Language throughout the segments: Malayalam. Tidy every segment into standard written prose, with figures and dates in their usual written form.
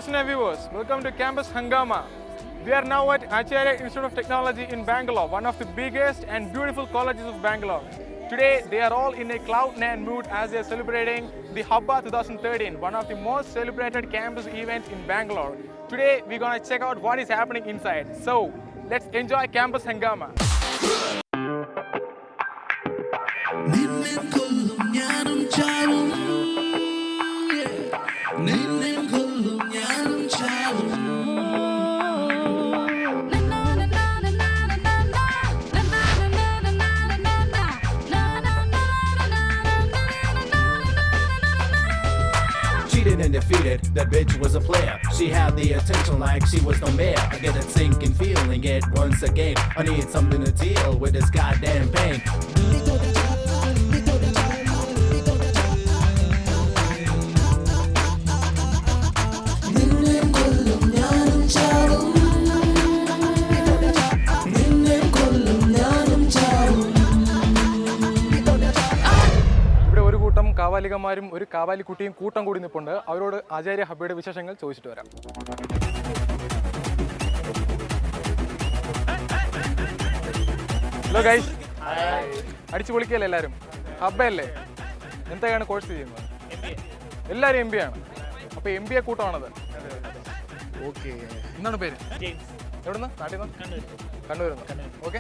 listener viewers, welcome to Campus Hangama. We are now at Acharya Institute of Technology in Bangalore, one of the biggest and beautiful colleges of Bangalore. Today, they are all in a cloud-nine mood as they are celebrating the Habba 2013, one of the most celebrated campus events in Bangalore. Today, we're going to check out what is happening inside. So, let's enjoy Campus Hangama. And defeated, that bitch was a player. She had the attention like she was no mayor. I get a sinking feeling it once again. I need something to deal with this goddamn pain. കാവാലികമാരും ഒരു കാവാലിക്കുട്ടിയും കൂട്ടം കൂടി നിൽപ്പുണ്ട്. അവരോട് ആചാര്യ ഹബ്ബയുടെ വിശേഷങ്ങൾ ചോദിച്ചിട്ട് വരാം. ഹലോ ഗൈസ്, അടിച്ചു പൊളിക്കല്ലേ എല്ലാവരും? ഹബ്ബയല്ലേ? എന്തൊക്കെയാണ് കോഴ്സ് ചെയ്യുന്നത്? എല്ലാവരും MBA ആണ്. അപ്പോൾ MBA കൂട്ടമാണത്. ഓക്കെ, എന്താണ് പേര്? എവിടുന്ന്? നാട്ടിൽ നിന്ന്? കണ്ണൂരിൽ നിന്ന്. ഓക്കെ,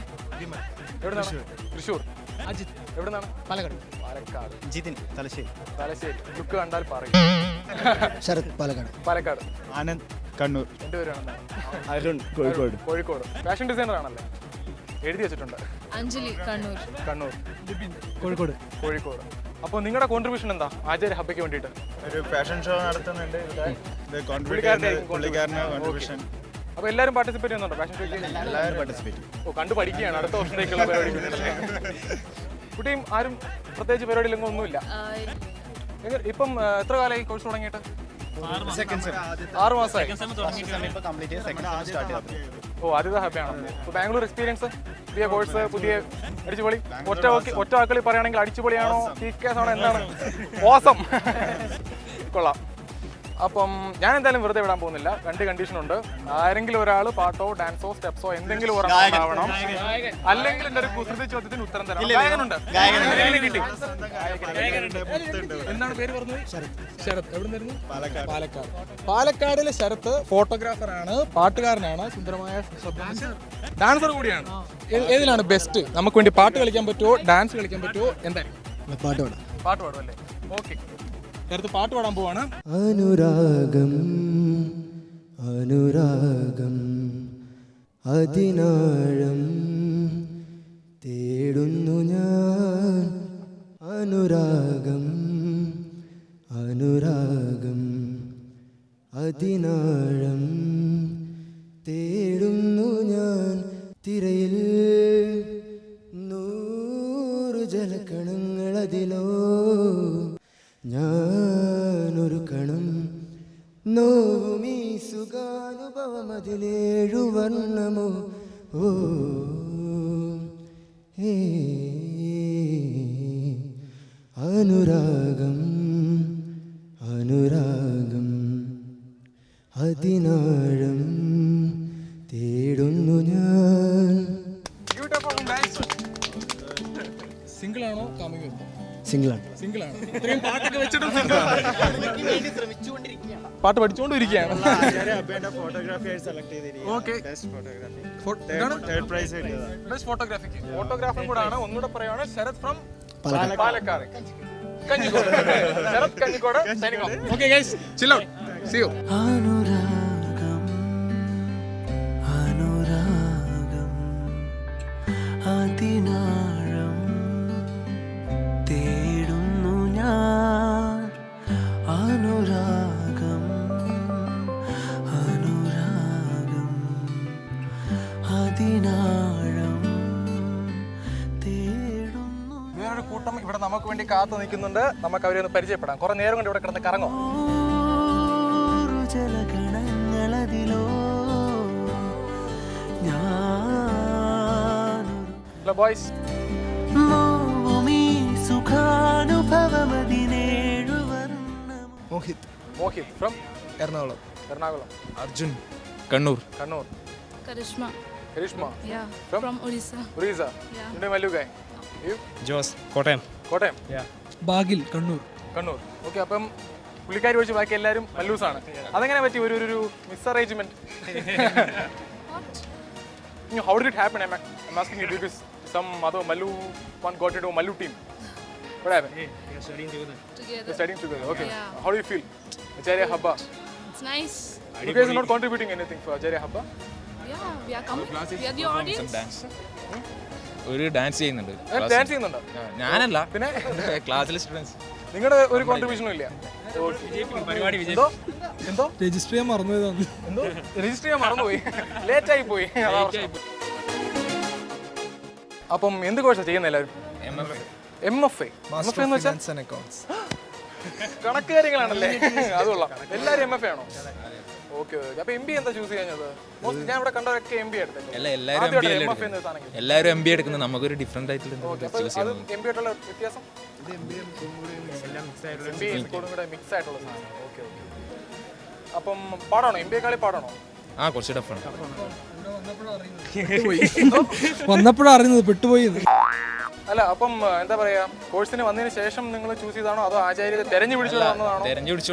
എവിടുന്നാണ്? തൃശ്ശൂർ. അജിത് എവിടുന്നാണ്? പാലക്കാട്. പാലക്കാട്. ജിതിൻ തലശ്ശേരി. തലശ്ശേരി. ലുക്ക് കണ്ടാൽ പറയും. ശരത് പാലക്കാട്. പാലക്കാട്. ആനന്ദ് കണ്ണൂർ. രണ്ടുപേരാണ്. അരുൺ കോഴിക്കോട്. കോഴിക്കോട്. ഫാഷൻ ഡിസൈനർ ആണല്ലേ? എഴുതി വെച്ചിട്ടുണ്ട്. അഞ്ജലി കണ്ണൂർ. കണ്ണൂർ. കോഴിക്കോട്. കോഴിക്കോട്. അപ്പോൾ നിങ്ങളുടെ കോൺട്രിബ്യൂഷൻ എന്താ ആചാര്യ ഹബ്ബയ്ക്ക് വേണ്ടിയിട്ട്? ഒരു ഫാഷൻ ഷോ നടത്തുന്നുണ്ട്. അപ്പോൾ എല്ലാവരും പാർട്ടിസിപ്പേറ്റ് ചെയ്യുന്നുണ്ടോ ഫാഷൻ ഷോയ്ക്ക്? എല്ലാവരും പാർട്ടിസിപ്പേറ്റ്. ഓ, കണ്ടു പഠിക്കുകയാണ്. അടുത്ത വർഷത്തേക്കുള്ള പരിപാടി. കുട്ടിയും ആരും പ്രത്യേകിച്ച് പരിപാടിയിലെങ്കിലും ഒന്നുമില്ല. ഇപ്പം എത്ര കാലമായി കോഴ്സ് തുടങ്ങിയിട്ട്? 6 മാസമായി. ഓ, ആദ്യത്തെ ഹാപ്പിയാണ്. ഇപ്പോൾ ബാംഗ്ലൂർ എക്സ്പീരിയൻസ്, പുതിയ കോഴ്സ്, പുതിയ അടിച്ചുപൊളി. ഒറ്റ വാക്കുകളിൽ പറയുകയാണെങ്കിൽ അടിച്ചുപൊളിയാണോ, PKS ആണോ, എന്താണ്? ഓസം. കൊള്ളാം. അപ്പം ഞാൻ എന്തായാലും വെറുതെ വിടാൻ പോകുന്നില്ല. 2 കണ്ടീഷനുണ്ട്. ആരെങ്കിലും ഒരാൾ പാട്ടോ ഡാൻസോ സ്റ്റെപ്സോ എന്തെങ്കിലും ഒരാളാവണം, അല്ലെങ്കിൽ എൻ്റെ ഒരു കുസൃതി ചോദ്യത്തിന് ഉത്തരം തരണം. ഗായകനുണ്ട്. എന്താണ് പേര് പറഞ്ഞത്? ശരത്. എവിടെ നിന്നായിരുന്നു? പാലക്കാട്. പാലക്കാടിലെ ശരത്ത് ഫോട്ടോഗ്രാഫറാണ്, പാട്ടുകാരനാണ്, സുന്ദരമായ ഡാൻസർ കൂടിയാണ്. ഏതിലാണ് ബെസ്റ്റ്? നമുക്ക് വേണ്ടി പാട്ട് കളിക്കാൻ പറ്റുമോ, ഡാൻസ് കളിക്കാൻ പറ്റുമോ? എന്തായാലും പാട്ട് പാടും അല്ലേ? ഓക്കെ, പാട്ട് പാടാൻ പോവാണ്. അനുരാഗം അനുരാഗം അതിനാഴം തേടുന്നു ഞാൻ. അനുരാഗം അനുരാഗം അതിനാഴം തേടുന്നു ഞാൻ. തിരയിൽ 100 ജലകണങ്ങളതിലോ ഞാനൊരു കണം നോവുമീ സുഖാനുഭവമതിലേഴു വർണ്ണമോ. ഓ അനുരാഗം അനുരാഗം അതിനാഴം തേടുന്നു ഞാൻ. സിംഗിൾ ആണോ കാമിക? സിംഗിളാണ്. ഇത്രയും പാട്ടൊക്കെ വെച്ചിട്ടും പാട്ട് പഠിച്ചുകൊണ്ടിരിക്കുകയാണ്. ഫോട്ടോഗ്രാഫർ കൂടാണ്. ഒന്നുകൂടെ പറയുകയാണ്, Sarath from Palakkad. Sarath Kanjikode. Okay guys, chill out. See you. അനുരാഗം അനുരാഗം അതിനാഴം തേടുന്നു ഞാൻ. അനുരാഗം അനുരാഗം അതിനാഴം തേടുന്നു. വേറൊരു കൂട്ടം ഇവിടെ നമുക്ക് വേണ്ടി കാത്തു നിൽക്കുന്നുണ്ട്. നമുക്ക് അവരെ ഒന്ന് പരിചയപ്പെടാം. കുറെ നേരം കൊണ്ട് ഇവിടെ കിടന്ന് കറങ്ങോ. ജലഗണങ്ങളതിലോ ഞാൻ. Hello boys. സുഖാനുഭവമതിനേഴു വർണ്ണം. Mohit. Mohit from Ernakulam. Ernakulam. Arjun, Kannur. Kannur. Karishma. Karishma. Yeah. From Odisha. Orissa. Yeah. You Mallu guy. You? Jose, Kottayam. Kottayam. ബാഗിൽ കണ്ണൂർ. കണ്ണൂർ. ഓക്കെ, അപ്പം പുള്ളിക്കാരി ഒഴിച്ച് ബാക്കി എല്ലാവരും മല്ലൂസാണ്. അതെങ്ങനെ പറ്റി ഒരു miss arrangement? How did it happen? I'm asking you because some other Mallu one got into a Mallu team. What happened? You're studying together. Together. You're studying together. Okay. Yeah. How do you feel? Acharya Habba. It's nice. You guys are not contributing anything for Acharya Habba? Yeah, we are coming. We are the audience. Dance. ഒരു ഡാൻസ് ചെയ്യുന്നുണ്ട്. ഡാൻസ് ചെയ്യുന്നുണ്ടോ? ഞാനല്ല, പിന്നെ ക്ലാസ്സിലെ സ്റ്റുഡൻസ്. നിങ്ങളുടെ ഒരു കോൺട്രിബ്യൂഷനും ഇല്ല? പരിപാടി എന്തോ എന്തോ രജിസ്റ്റർ ചെയ്യാൻ മറന്നുപോയതാണ്. എന്തോ രജിസ്റ്റർ ചെയ്യാൻ മറന്നുപോയി, ലേറ്റ് ആയി പോയി. അപ്പം എന്ത് കോഴ്സാണ് ചെയ്യുന്നത് എല്ലാവരും? MFA എന്ന് വെച്ചാൽ കണക്ക് കാര്യങ്ങളാണല്ലേ? അതുകൊള്ളാം. എല്ലാവരും MFA ആണോ? ഓക്കെ. അപ്പൊ MBA എന്താ ചൂസ് ചെയ്യുന്നത്? ഞാൻ ഇവിടെ കണ്ടവരൊക്കെ MBA എടുത്തേക്കും. എല്ലാവരും MBA എടുക്കുന്നത് നമുക്കൊരു ഡിഫറെന്റ് ആയിട്ടുള്ള ചൂസ് ചെയ്യാം. MBA ആയിട്ടുള്ള വ്യത്യാസം MBA കൂടെ മിക്സ് ആയിട്ടുള്ള സാധനം. Okay okay. അപ്പം പാടാണോ? MBA ക്കാളി പാടാണോ? ആ, കുറച്ച് ടഫാണ്. വന്നപ്പോഴാണ് അറിയുന്നത് പെട്ടുപോയി. അല്ല, അപ്പം എന്താ പറയാ, കോഴ്സിന് വന്നതിന് ശേഷം നിങ്ങൾ ചൂസ് ചെയ്താണോ അതോ ആചാര്യത്തെ തെരഞ്ഞു പിടിച്ചു വന്നതാണോ? തെരഞ്ഞു പിടിച്ചു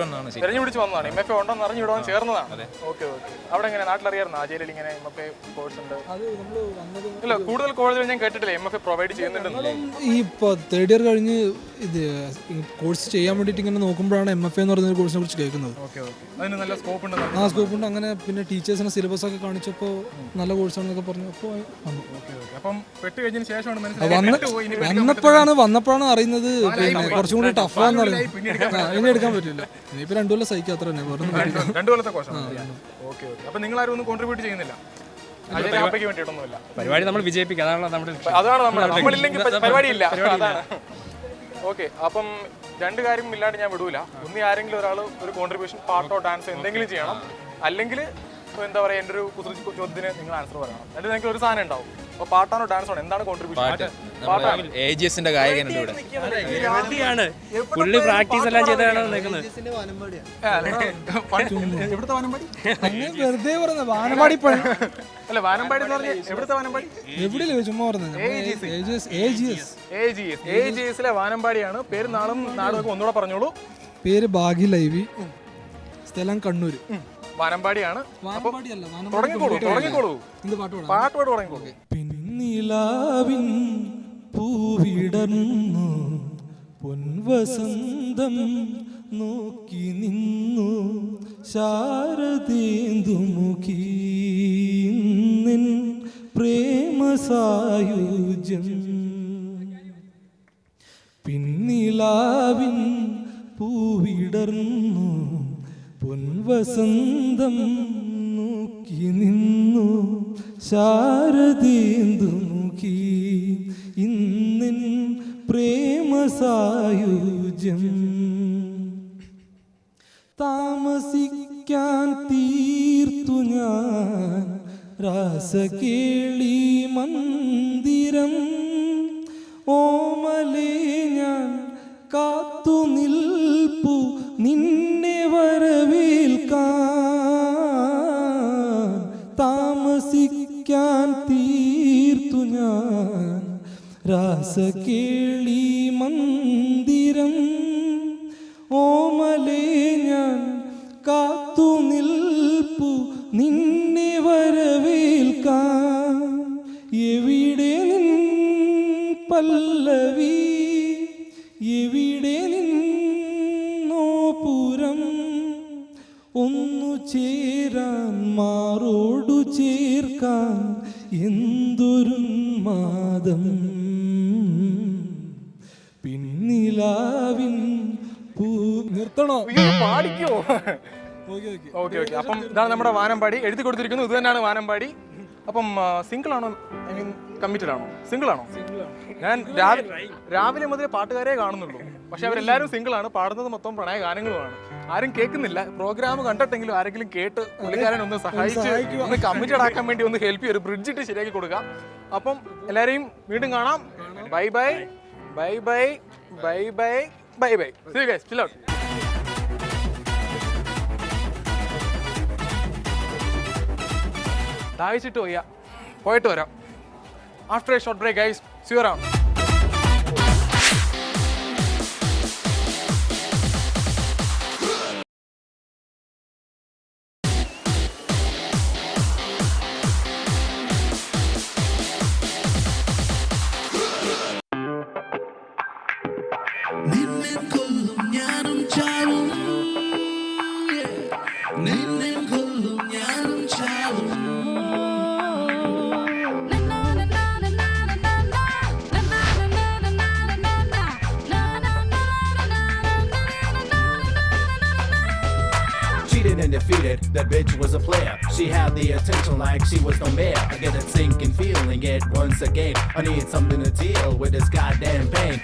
വന്നതാണ്. MFA ഉണ്ടെന്ന് അറിഞ്ഞു വിടാൻ ചേർന്നതാണ്. Okay okay. അവിടെ എങ്ങനെ നാട്ടിലറിയാറുണ്ടോ ആചാര്യയിൽ ഇങ്ങനെ MFA കോഴ്സ് ഉണ്ട്? ഇല്ല, കൂടുതൽ കോളേജുകൾ ഞാൻ കേട്ടിട്ടില്ല MFA പ്രൊവൈഡ് ചെയ്യുന്നുണ്ടെന്നില്ലേ. ഈ ഇപ്പോൾ തേർഡ് ഇയർ കഴിഞ്ഞ് ഇത് കോഴ്സ് ചെയ്യാൻ വേണ്ടിയിട്ട് ഇങ്ങനെ നോക്കുമ്പോഴാണ് MFA എന്ന് പറയുന്ന കോഴ്സിനെ കുറിച്ച് കേൾക്കുന്നത്. Okay okay. അതിന് നല്ല സ്കോപ്പ് ഉണ്ട്. ആ സ്കോപ്പ് ഉണ്ട്. അങ്ങനെ പിന്നെ ടീച്ചേഴ്സിനെ സിലബസ് ഒക്കെ കാണിച്ചപ്പോൾ നല്ല കോഴ്സാണെന്നൊക്കെ പറഞ്ഞു. അപ്പോൾ വന്നു. Okay okay. അപ്പം പെട്ട് കഴിഞ്ഞതിന് ശേഷമാണ് വന്നപ്പോഴാണ് അറിയുന്നത് പിന്നെ കുറച്ചും കൂടി ടഫാന്ന് അറിയുന്നത്. ഇനി എടുക്കാൻ പറ്റില്ല. ഇനിയിപ്പോൾ 2 കൊല്ലം സഹിക്കും, അത്ര തന്നെ. 2 കൊല്ലത്തെ കോഴ്സാണ്. Okay okay. അപ്പം നിങ്ങൾ ആരും ഒന്നും കോൺട്രിബ്യൂട്ട് ചെയ്യുന്നില്ല? പരിപാടി വേണ്ടിയിട്ടൊന്നുമില്ല. പരിപാടി നമ്മൾ വിജയിപ്പിക്കുക, അതാണ് നമ്മളില്ലെങ്കിൽ പരിപാടി ഇല്ല. അതാണ്. ഓക്കെ. അപ്പം 2 കാര്യം ഇല്ലാണ്ട് ഞാൻ വിടൂല. ഒന്നി ആരെങ്കിലും ഒരാൾ ഒരു കോൺട്രിബ്യൂഷൻ പാർട്ടോ ഡാൻസോ എന്തെങ്കിലും ചെയ്യണം. അല്ലെങ്കിൽ എന്താ പറയുക, എൻ്റെ ഒരു കുസൃതി ചോദ്യത്തിന് നിങ്ങൾ ആൻസർ പറയണം. എന്നിട്ട് നിങ്ങൾക്ക് ഒരു സാധനം ഉണ്ടാവും. അപ്പോൾ പാട്ടാണോ ഡാൻസോ എന്താണ് കോൺട്രിബ്യൂഷൻ? AGSന്റെ ഗായകനുണ്ട് ഇവിടെ. പുള്ളി പ്രാക്ടീസ് എല്ലാം ചെയ്താണ് നിൽക്കുന്നത്. എവിടുത്തെ വാനമ്പാടി? വെറുതെ പറഞ്ഞ വാനമ്പാടി. അല്ല, വാനമ്പാടി എന്ന് പറഞ്ഞാൽ എവിടുത്തെ വാനമ്പാടി? എവിടെയല്ലേ ചുമ്മാ പറഞ്ഞത്? AGSലെ വാനമ്പാടിയാണ്. പേര് നാളും നാടും ഒന്നുകൂടെ പറഞ്ഞോളൂ. പേര് ഭാഗ്യ ലൈവി, സ്ഥലം കണ്ണൂർ. വാനമ്പാടിയാണ്. തുടങ്ങിക്കോളൂ. പാട്ട് തുടങ്ങിക്കോളൂ. പിന്നിലാവിൻ പൂവിടർന്നു പൊൻവസന്തം നോക്കി നിന്നു ശാരദേന്ദുമുഖി നിൻ പ്രേമസായുജ്യം. പിന്നിലാവിൻ പൂവിടർന്നു പൊൻവസന്തം നോക്കി നിന്നു ശാരദേന്ദുമുഖി ഇന്നിൻ പ്രേമസായുജ്യം. താമസിക്കാൻ തീർത്തു ഞാൻ രാസകേളി മന്ദിരം. ഓമലേ ഞാൻ കാത്തു നിൽപ്പു നിന്നെ വരവേൽക്കാൻ. താമസിക്കാൻ തീർത്തു ഞാൻ രാസകേളി മന്ദിരം. ഓമലേ ഞാൻ കാത്തു നിൽപ്പു നിന്നെ വരവേൽക്കാൻ. എവിടെ നിൻ പല്ലവി, എവിടെ നിന്നോ പുരം. ഒന്നു ചേരാൻ മാറോടു ചേർക്കാൻ എന്തൊരുന്മാദം. പിന്നിലാവിൻ പൂ. നിർത്തണോ? പാടിക്കോ? Okay okay. അപ്പം ഇതാണ് നമ്മുടെ വാനമ്പാടി. എഴുതി കൊടുത്തിരിക്കുന്നു. ഇത് തന്നെയാണ് വാനമ്പാടി. അപ്പം സിംഗിൾ ആണോ, ഐ മീൻ കമ്മിറ്റഡ് ആണോ? സിംഗിൾ ആണോ? ഞാൻ രാവിലെ മുതൽ പാട്ടുകാരെ കാണുന്നുള്ളൂ. പക്ഷെ അവരെല്ലാവരും സിംഗിൾ ആണ്. പാടുന്നത് മൊത്തം പ്രണയ ഗാനങ്ങളുമാണ്. ആരും കേൾക്കുന്നില്ല. പ്രോഗ്രാം കണ്ടിട്ടെങ്കിലും ആരെങ്കിലും കേട്ട് പുള്ളിക്കാരൻ ഒന്ന് സഹായിച്ച് ഒന്ന് കമ്മിറ്റഡ് ആക്കാൻ വേണ്ടി ഒന്ന് ഹെൽപ്പ് ചെയ്യും. ഒരു ബ്രിഡ്ജ് ഇട്ട് ശരിയാക്കി കൊടുക്കാം. അപ്പം എല്ലാവരെയും വീണ്ടും കാണാം. Bye bye bye bye bye bye bye bye. See you guys. Chill out. ദാഹിച്ചിട്ട് വയ്യ, പോയിട്ട് വരാം. After a short break guys, see you around. Cheated and defeated, that bitch was a player. She had the attention like she was the mayor. I get that sinking feeling it once again. I need something to deal with this goddamn pain.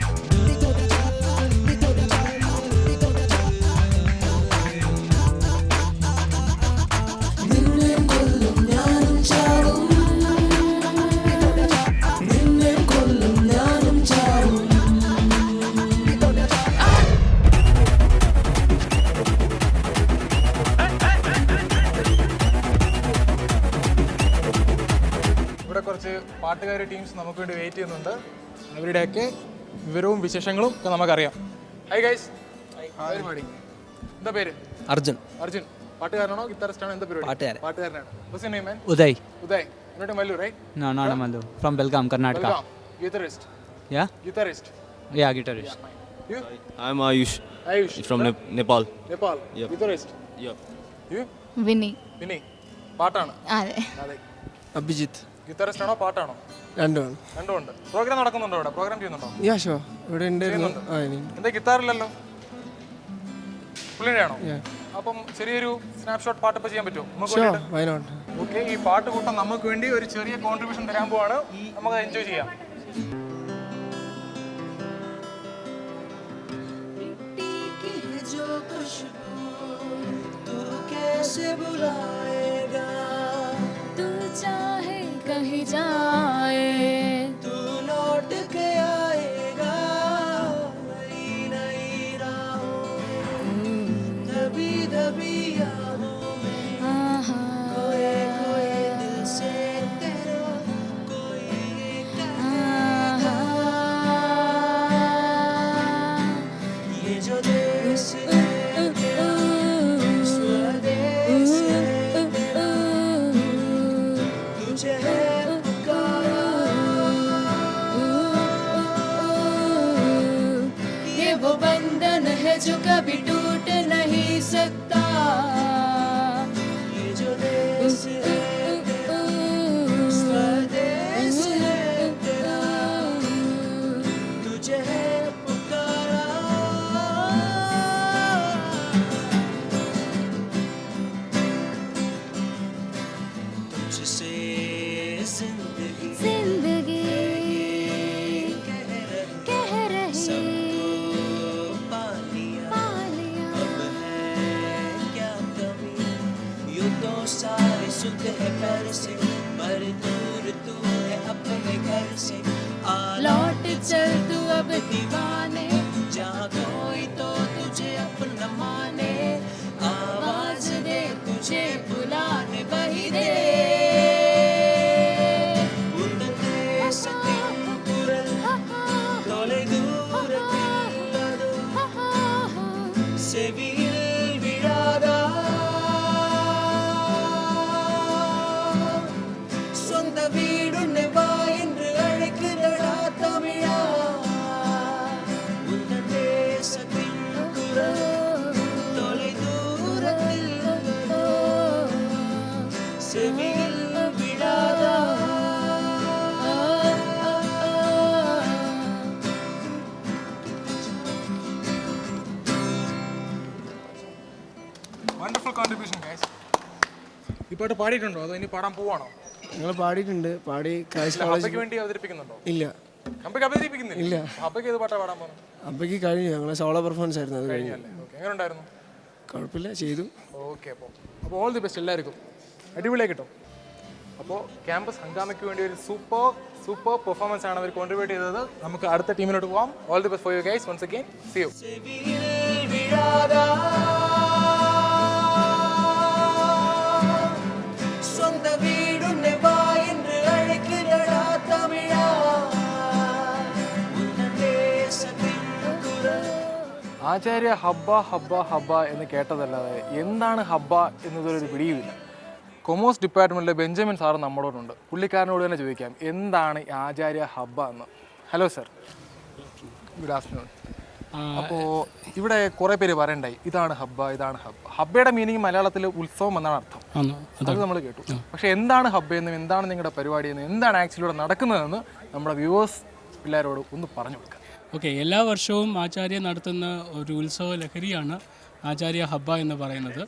ഇവിടെ കുറച്ച് പാട്ടുകാർ ടീംസ് നമുക്ക് വേണ്ടി വെയിറ്റ് ചെയ്യുന്നുണ്ട്. അവരുടെയൊക്കെ വിവരവും വിശേഷങ്ങളും ഒക്കെ നമുക്കറിയാം. ഹൈ ഗൈസ്, എന്താ പേര്? അർജുൻ. അർജുൻ പാട്ടുകാരനാണോ ഗിറ്റാറിസ്റ്റ് ആണോ? എന്താ പരിപാടി? പാട്ടുകാരനാണ്. What's your name, man? Uday. Uday. You're not Mallu, right? No, not Mallu. From Belgaum, Karnataka. Welcome. Guitarist. Yeah? Guitarist. Yeah, guitarist. You? I'm Ayush Ayush. from Nepal. Nepal. Yep. Guitarist. Yep. You? Vini. Vinny. പാട്ടാണ്. അതെ. അതെ. അഭിജിത്ത്. ഗിറ്റാറിസ്റ്റ് ആണോ പാട്ടാണോ? രണ്ടുമാണ്. രണ്ടും ഉണ്ട്. പ്രോഗ്രാം നടക്കുന്നുണ്ടോ ഇവിടെ? പ്രോഗ്രാം ചെയ്യുന്നുണ്ടോ? യാ ഷോ ഇവിടെ ചെയ്യുന്നുണ്ട്. ഉണ്ടായിരുന്നു. എന്താ ഗിത്താറില്ലല്ലോ? പുള്ളിയുടെയാണോ? അപ്പം ചെറിയൊരു സ്നാപ്ഷോട്ട് പാട്ട് ഇപ്പൊ ചെയ്യാൻ പറ്റുമോ നമുക്ക് വേണ്ടിയിട്ട്? വയനാട്. ഓക്കെ, ഈ പാട്ട് കൂട്ടം നമുക്ക് വേണ്ടി ഒരു ചെറിയ കോൺട്രിബ്യൂഷൻ തരാൻ പോവാണ്. നമുക്ക് എൻജോയ് ചെയ്യാം. तू चाहे कहीं जाए, तू लौट के आएगा नई नई राहों में, दबी दबी यादों में, खोए खोए दिल से तेरा कोई ये जो देश है तेरा स्वदेश है तेरा, तुझे है पुकारा, ये वो बंधन है जो कभी टूट नहीं सकता, ये जो देश है तेरा स्वदेश है तेरा, तुझे है पुकारा. तुझसे जिंदगी जिंदगी कह रही सबको पा लिया, पालिया, अब है क्या कमी, यूं तो सारे सुख है पर से, पर दूर तू है अपने घर से. आ लौट चल तू अब दीवाने, जहाँ कोई तो तुझे अपना माने, आवाज दे तुझे बुलाने वही दे. ഉന്നതേ സത്യം കുരൽ തോലെ ദൂരത്തില്ലതോ செவியில் விழாதா, சொந்த வீடுன்னை வா என்று அழைக்குதடா தமிழா, உந்தன் தேசத்தின் குரல் தொலை தூரத்தில் செவியில் விழாதா. Wonderful contribution guys. ഈ പാട്ട് പാടിയിട്ടുണ്ടോ അതോ ഇനി പാടാൻ പോവാണോ? ഞങ്ങൾ പാടിയിട്ടുണ്ട്. പാടി ക്രൈസ്റ്റ് ഹബ്ബയ്ക്ക് കോളേജ് വേണ്ടി അവതരിപ്പിക്കുന്നുണ്ടോ? ഇല്ല. ഹബ്ബയ്ക്ക് അവതരിപ്പിക്കുന്നില്ല. ഇല്ല. ഹബ്ബയ്ക്ക് ഏത് പാട്ടാ പാടാൻ പോകുന്നത്? അപ്പോഴേക്ക് കഴിഞ്ഞു. ഞങ്ങളെ സോളോ പെർഫോമൻസ് ആയിരുന്നു. അത് കഴിഞ്ഞു. ഓക്കെ, എങ്ങനെ ഉണ്ടായിരുന്നു? കുഴപ്പമില്ല, ചെയ്തു. ഓക്കെ, അപ്പോൾ ഓൾ ദി ബെസ്റ്റ് എല്ലാവർക്കും. അടിപൊളിയായി കിട്ടും. അപ്പോൾ ക്യാമ്പസ് ഹംഗാമയ്ക്ക് വേണ്ടി ഒരു സൂപ്പർ പെർഫോമൻസ് ആണ് അവർ കോൺട്രിബ്യൂട്ട് ചെയ്തത്. നമുക്ക് അടുത്ത ടീമിലോട്ട് പോവാം. All the best for you guys. Once again see you. செவியில் விழாதா, சொந்த வீடுன்னை ആചാര്യ ഹബ്ബ ഹബ്ബ ഹബ്ബ എന്ന് കേട്ടതല്ലാതെ എന്താണ് ഹബ്ബ എന്നതൊരു പിടിയുമില്ല. കൊമേഴ്സ് ഡിപ്പാർട്ട്മെൻറ്റിലെ ബെഞ്ചമിൻ സാറ് നമ്മളോടുണ്ട്. പുള്ളിക്കാരനോട് തന്നെ ചോദിക്കാം എന്താണ് ആചാര്യ ഹബ്ബ എന്ന്. Hello sir, good afternoon. അപ്പോൾ ഇവിടെ കുറേ പേര് പറയണ്ടായി ഇതാണ് ഹബ്ബ, ഇതാണ് ഹബ്ബ. ഹബ്ബയുടെ മീനിങ് മലയാളത്തിൽ ഉത്സവം എന്നാണ് അർത്ഥം, അത് നമ്മൾ കേട്ടു. പക്ഷേ എന്താണ് ഹബ്ബ എന്നും എന്താണ് നിങ്ങളുടെ പരിപാടി എന്നും എന്താണ് ആക്ച്വലി ഇവിടെ നടക്കുന്നതെന്ന് നമ്മുടെ വ്യൂവേഴ്സ് പിള്ളേരോട് ഒന്ന് പറഞ്ഞു കൊടുക്കാം. ഓക്കെ, എല്ലാ വർഷവും ആചാര്യ നടത്തുന്ന ഒരു ഉത്സവ ലഹരിയാണ് ആചാര്യ ഹബ്ബ എന്ന് പറയുന്നത്.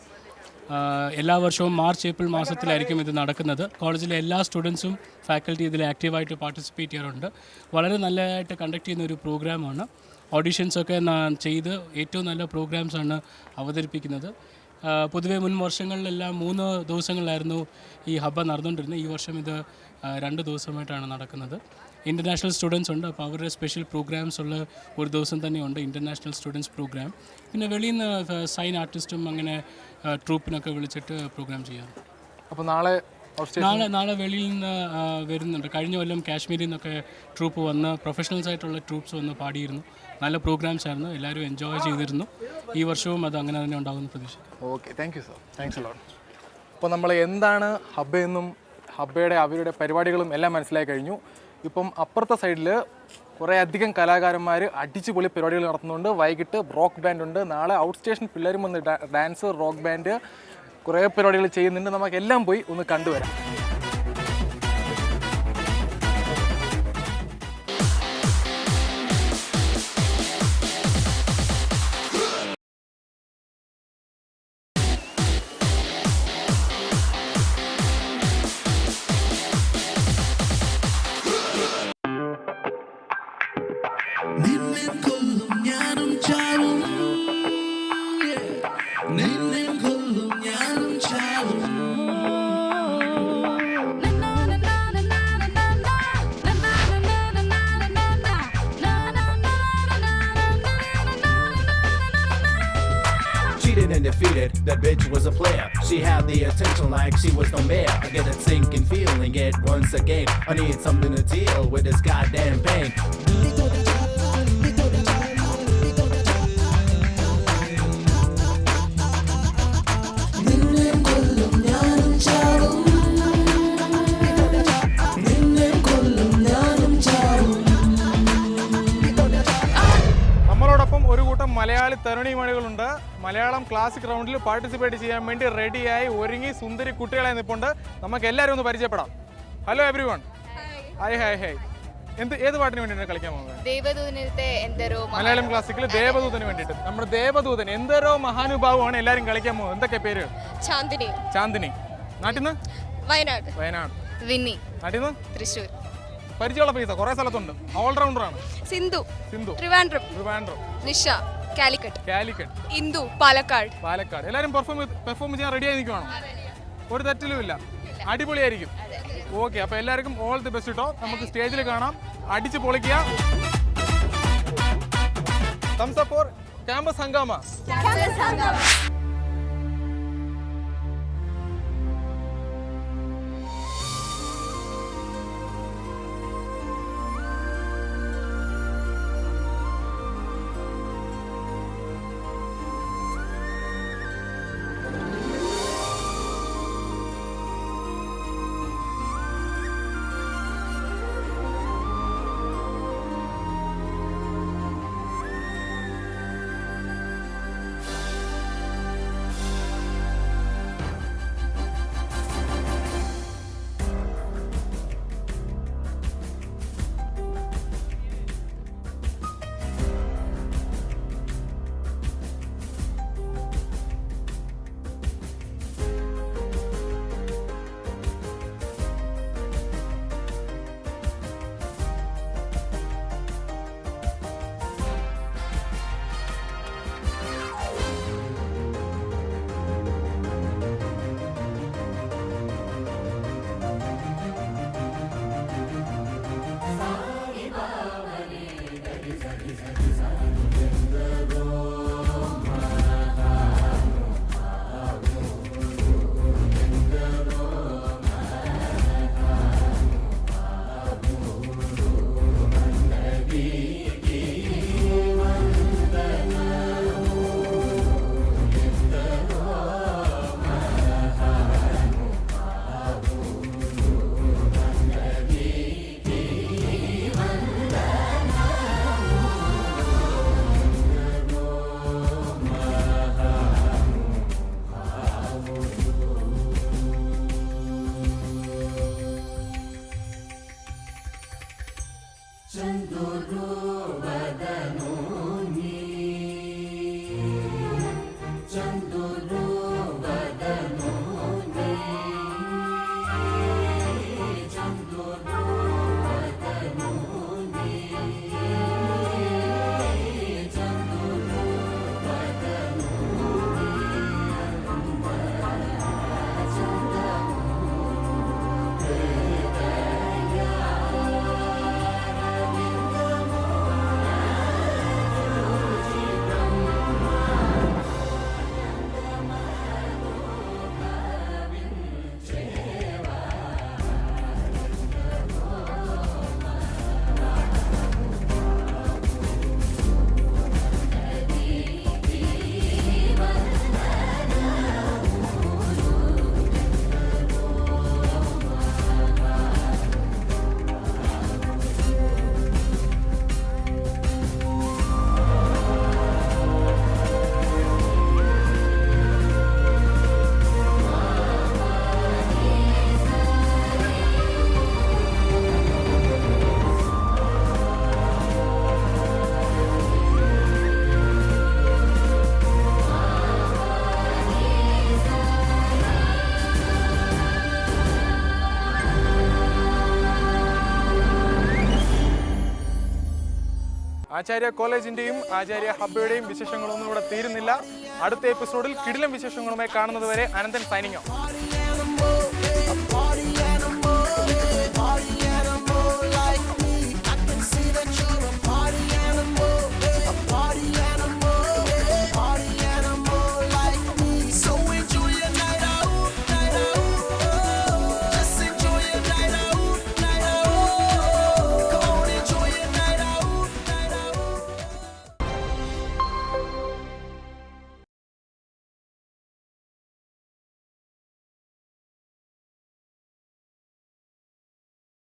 എല്ലാ വർഷവും മാർച്ച് ഏപ്രിൽ മാസത്തിലായിരിക്കും ഇത് നടക്കുന്നത്. കോളേജിലെ എല്ലാ സ്റ്റുഡൻസും ഫാക്കൽറ്റി ഇതിൽ ആക്റ്റീവായിട്ട് പാർട്ടിസിപ്പേറ്റ് ചെയ്യാറുണ്ട്. വളരെ നല്ലതായിട്ട് കണ്ടക്ട് ചെയ്യുന്ന ഒരു പ്രോഗ്രാമാണ്. ഓഡിഷൻസൊക്കെ ചെയ്ത് ഏറ്റവും നല്ല പ്രോഗ്രാംസാണ് അവതരിപ്പിക്കുന്നത്. പൊതുവെ മുൻ വർഷങ്ങളിലെല്ലാം 3 ദിവസങ്ങളിലായിരുന്നു ഈ ഹബ്ബ നടന്നുകൊണ്ടിരുന്നത്. ഈ വർഷം ഇത് 2 ദിവസമായിട്ടാണ് നടക്കുന്നത്. ഇൻ്റർനാഷണൽ സ്റ്റുഡൻസ് ഉണ്ട്, അപ്പോൾ അവരുടെ സ്പെഷ്യൽ പ്രോഗ്രാംസ് ഉള്ള ഒരു ദിവസം തന്നെയുണ്ട് ഇൻ്റർനാഷണൽ സ്റ്റുഡൻസ് പ്രോഗ്രാം. പിന്നെ വെളിയിൽ നിന്ന് സൈൻ ആർട്ടിസ്റ്റും അങ്ങനെ ട്രൂപ്പിനൊക്കെ വിളിച്ചിട്ട് പ്രോഗ്രാം ചെയ്യാം. അപ്പോൾ നാളെ വെളിയിൽ നിന്ന് വരുന്നുണ്ട്. കഴിഞ്ഞ കൊല്ലം കാശ്മീരിൽ നിന്നൊക്കെ ട്രൂപ്പ് വന്ന് പ്രൊഫഷണൽസ് ആയിട്ടുള്ള ട്രൂപ്പ്സ് വന്ന് പാടിയിരുന്നു. നല്ല പ്രോഗ്രാംസ് ആയിരുന്നു, എല്ലാവരും എൻജോയ് ചെയ്തിരുന്നു. ഈ വർഷവും അത് അങ്ങനെ തന്നെ ഉണ്ടാകുമെന്ന് പ്രതീക്ഷിക്കുന്നു. Okay, thank you sir, thanks a lot. അപ്പോൾ നമ്മൾ എന്താണ് ഹബ്ബ എന്നും ഹബ്ബയുടെ അവരുടെ പരിപാടികളും എല്ലാം മനസ്സിലായി കഴിഞ്ഞു. ഇപ്പം അപ്പുറത്തെ സൈഡിൽ കുറേ അധികം കലാകാരന്മാർ അടിച്ചു പൊളി പരിപാടികൾ നടത്തുന്നുണ്ട്. വൈകിട്ട് റോക്ക് ബാൻഡ് ഉണ്ട്. നാളെ ഔട്ട് സ്റ്റേഷൻ പിള്ളേരും വന്ന് ഡാൻസ്, റോക്ക് ബാൻഡ് കുറേ പരിപാടികൾ ചെയ്യുന്നുണ്ട്. നമുക്കെല്ലാം പോയി ഒന്ന് കണ്ടുവരാം. And defeated, that bitch was a player. She had the attention like she was no mayor. I get that sinking feeling it once again. I need something to deal with this goddamn pain. നമ്മളോടൊപ്പം ഒരു കൂട്ടം മലയാളി തരുണിമണികളുണ്ട്. മലയാളം ക്ലാസിക് റൗണ്ടിൽ പാർട്ടിസിപ്പേറ്റ് ചെയ്യാൻ വേണ്ടി റെഡിയായി ഒരുങ്ങി സുന്ദരി കുട്ടികളെ നിൽപ്പുണ്ട്. നമുക്ക് എല്ലാവരും ഒന്ന് പരിചയപ്പെടാം. Hello every one. Hi hi hi. ഏത് പാട്ടിന് വേണ്ടിയിട്ടാണ് കളിക്കാൻ പോകുന്നത്? മലയാളം ക്ലാസിക്കിൽ ദേവദൂതന് വേണ്ടിയിട്ട്. നമ്മുടെ ദേവദൂതൻ എന്തരോ മഹാനുഭാവമാണ് എല്ലാവരും കളിക്കാൻ പോകുന്നത്. എന്തൊക്കെ പേര്? ചാന്ദിനി. ചാന്ദിനി. നാട്ടിൽ നിന്ന്? വയനാട്. വയനാട്. വിന്നി. നാട്ടിൽ നിന്ന്? തൃശ്ശൂർ. പരിചയമുള്ള പൈസ കുറേ സ്ഥലത്തുണ്ട്. ഓൾറൗണ്ടറാണ്. സിന്ധു. സിന്ധു. ട്രിവാൻഡ്രം. ട്രിവാൻഡ്രം. നിഷ. കാലിക്കറ്റ്. കാലിക്കറ്റ്. ഇന്ദു. പാലക്കാട്. പാലക്കാട്. എല്ലാവരും പെർഫോം ചെയ്യാൻ റെഡിയായി നിൽക്കുവാണോ? ഒരു തെറ്റിലും ഇല്ല, അടിപൊളിയായിരിക്കും. ഓക്കെ, അപ്പോൾ എല്ലാവർക്കും ഓൾ ദി ബെസ്റ്റ് കേട്ടോ. നമുക്ക് സ്റ്റേജിൽ കാണാം, അടിച്ച് പൊളിക്കുക. Thumbs up for campus Hungama. Acharya കോളേജിന്റെയും ആചാര്യ ഹബ്ബയുടെയും വിശേഷങ്ങളൊന്നും ഇവിടെ തീരുന്നില്ല. അടുത്ത എപ്പിസോഡിൽ കിടിലം വിശേഷങ്ങളുമായി കാണുന്നത് വരെ അനന്തൻ സൈനിങ് ഓഫ്.